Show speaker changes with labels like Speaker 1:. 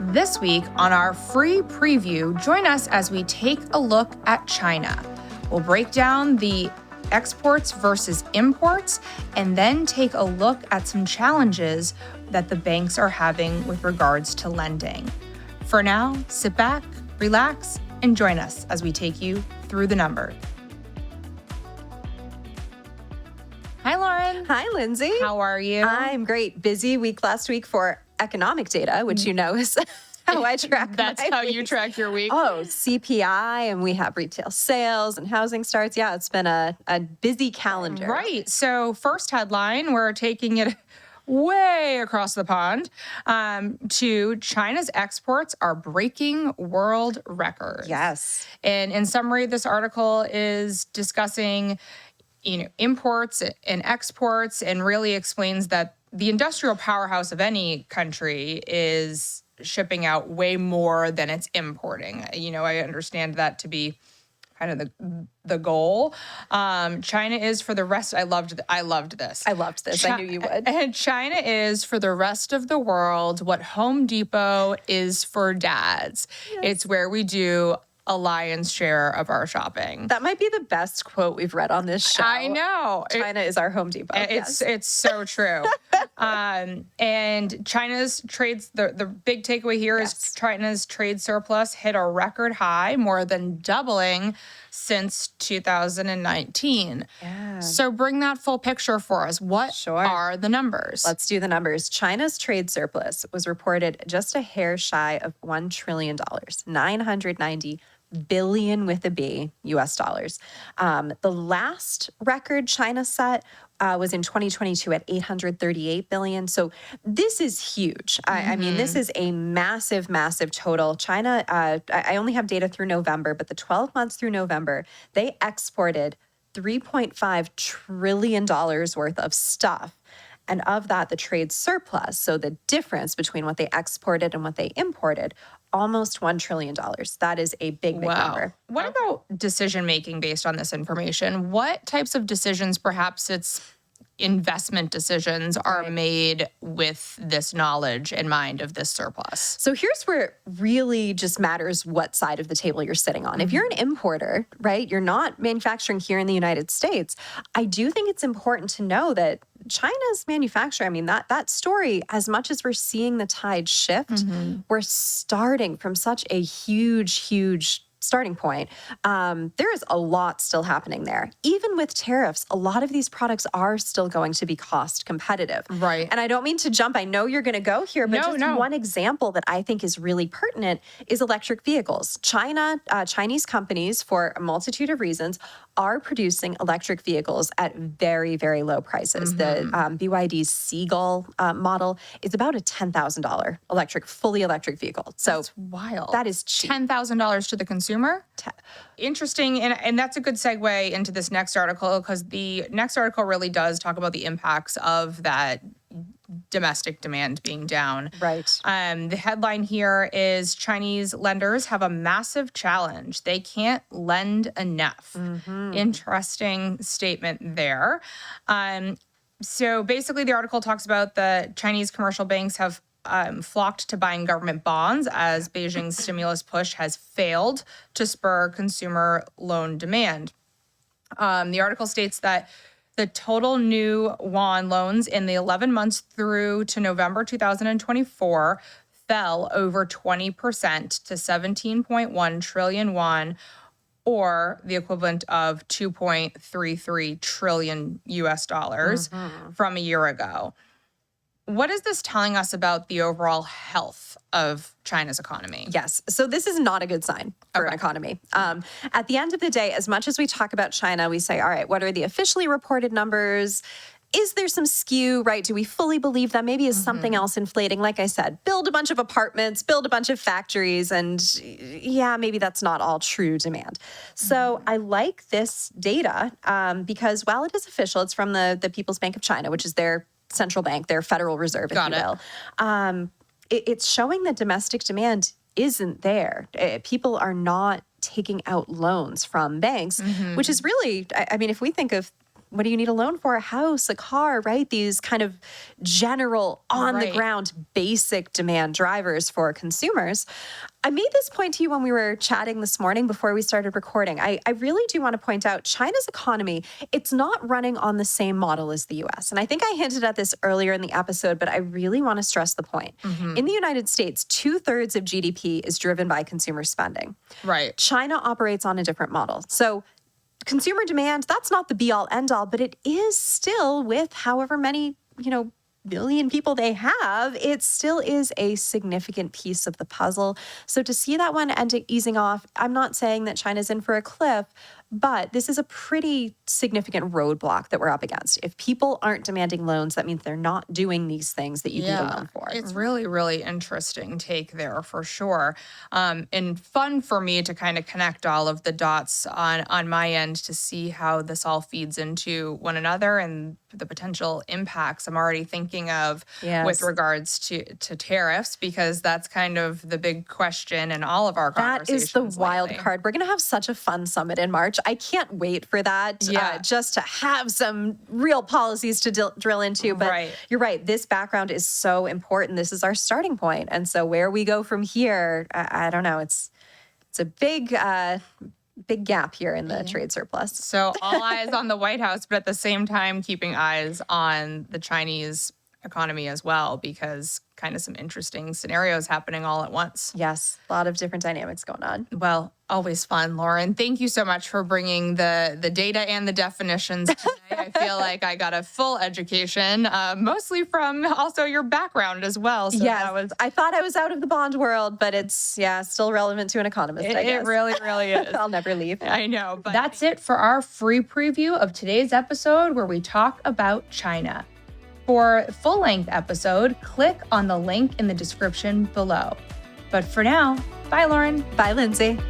Speaker 1: This week on our free preview, join us as we take a look at China. We'll break down the exports versus imports and then take a look at some challenges that the banks are having with regards to lending. For now, sit back, relax, and join us as we take you through the numbers. Hi, Lauren.
Speaker 2: Hi, Lindsay.
Speaker 1: How are you?
Speaker 2: I'm great. Busy week last week for economic data, which you know is how I track.
Speaker 1: That's how you track your week.
Speaker 2: Oh, CPI, and we have retail sales and housing starts. Yeah, it's been a busy calendar.
Speaker 1: Right. So first headline, we're taking it way across the pond to China's exports are breaking world records.
Speaker 2: Yes.
Speaker 1: And in summary, this article is discussing imports and exports, and really explains that the industrial powerhouse of any country is shipping out way more than it's importing. I understand that to be kind of the goal. China is for the rest. I loved this.
Speaker 2: I loved this. I knew you would.
Speaker 1: And China is for the rest of the world what Home Depot is for dads. Yes. It's where we do a lion's share of our shopping.
Speaker 2: That might be the best quote we've read on this show.
Speaker 1: I know.
Speaker 2: China is our Home Depot.
Speaker 1: It's so true. And China's trades, the big takeaway here is China's trade surplus hit a record high, more than doubling since 2019.
Speaker 2: Yeah.
Speaker 1: So bring that full picture for us. What are the numbers?
Speaker 2: Let's do the numbers. China's trade surplus was reported just a hair shy of $1 trillion, 990 billion with a B, US dollars. The last record China set was in 2022 at 838 billion. So this is huge. I mean, this is a massive, massive total. China, I only have data through November, but the 12 months through November, they exported $3.5 trillion worth of stuff. And of that, the trade surplus, so the difference between what they exported and what they imported, almost $1 trillion. That is a big number.
Speaker 1: What about decision-making based on this information? What types of decisions, perhaps it's investment decisions, are made with this knowledge in mind of this surplus?
Speaker 2: So here's where it really just matters what side of the table you're sitting on. If you're an importer, right, you're not manufacturing here in the United States, I do think it's important to know that China's manufacturing, I mean, that story, as much as we're seeing the tide shift, we're starting from such a huge starting point. There is a lot still happening there. Even with tariffs, a lot of these products are still going to be cost competitive.
Speaker 1: Right.
Speaker 2: And I don't mean to jump. I know you're going to go here, but one example that I think is really pertinent is electric vehicles. Chinese companies, for a multitude of reasons, are producing electric vehicles at very, very low prices. The BYD's Seagull model is about a $10,000 fully electric vehicle. So
Speaker 1: that's wild.
Speaker 2: That is cheap.
Speaker 1: $10,000 to the consumer? Interesting. And that's a good segue into this next article, because the next article really does talk about the impacts of that domestic demand being down.
Speaker 2: Right.
Speaker 1: The headline here is Chinese lenders have a massive challenge. They can't lend enough. Interesting statement there. So basically the article talks about the Chinese commercial banks have flocked to buying government bonds as Beijing's stimulus push has failed to spur consumer loan demand. The article states that the total new yuan loans in the 11 months through to November 2024 fell over 20% to 17.1 trillion yuan, or the equivalent of 2.33 trillion US dollars from a year ago. What is this telling us about the overall health of China's economy?
Speaker 2: Yes. So this is not a good sign for an economy. At the end of the day, as much as we talk about China, we say, all right, what are the officially reported numbers? Is there some skew, right? Do we fully believe that? Maybe is something else inflating? Like I said, build a bunch of apartments, build a bunch of factories, and maybe that's not all true demand. So I like this data because while it is official, it's from the People's Bank of China, which is their central bank, their Federal Reserve, if you will. It's showing that domestic demand isn't there. People are not taking out loans from banks, which is really, I mean, if we think of what do you need a loan for? A house, a car, right? These kind of general, on the ground, basic demand drivers for consumers. I made this point to you when we were chatting this morning before we started recording. I really do want to point out China's economy, it's not running on the same model as the US. And I think I hinted at this earlier in the episode, but I really want to stress the point. In the United States, 2/3 of GDP is driven by consumer spending.
Speaker 1: Right.
Speaker 2: China operates on a different model. So consumer demand, that's not the be all end all, but it is still, with however many, billion people they have, it still is a significant piece of the puzzle. So to see that one easing off, I'm not saying that China's in for a cliff, but this is a pretty significant roadblock that we're up against. If people aren't demanding loans, that means they're not doing these things that you need a loan for.
Speaker 1: It's really, really interesting take there for sure. And fun for me to kind of connect all of the dots on my end to see how this all feeds into one another and the potential impacts I'm already thinking of with regards to tariffs, because that's kind of the big question in all of our conversations.
Speaker 2: That is the wild card. We're going to have such a fun summit in March. I can't wait for that, just to have some real policies to drill into. But you're right. This background is so important. This is our starting point. And so where we go from here, I don't know. It's a big gap here in the trade surplus.
Speaker 1: So all eyes on the White House, but at the same time, keeping eyes on the Chinese economy as well, because kind of some interesting scenarios happening all at once.
Speaker 2: Yes, a lot of different dynamics going on.
Speaker 1: Well, always fun, Lauren. Thank you so much for bringing the data and the definitions today. I feel like I got a full education, mostly from also your background as well. So
Speaker 2: I thought I was out of the bond world, but it's still relevant to an economist, I guess.
Speaker 1: It really, really is.
Speaker 2: I'll never leave.
Speaker 1: I know. But that's it for our free preview of today's episode where we talk about China. For full-length episode, click on the link in the description below. But for now, bye, Lauren.
Speaker 2: Bye, Lindsay.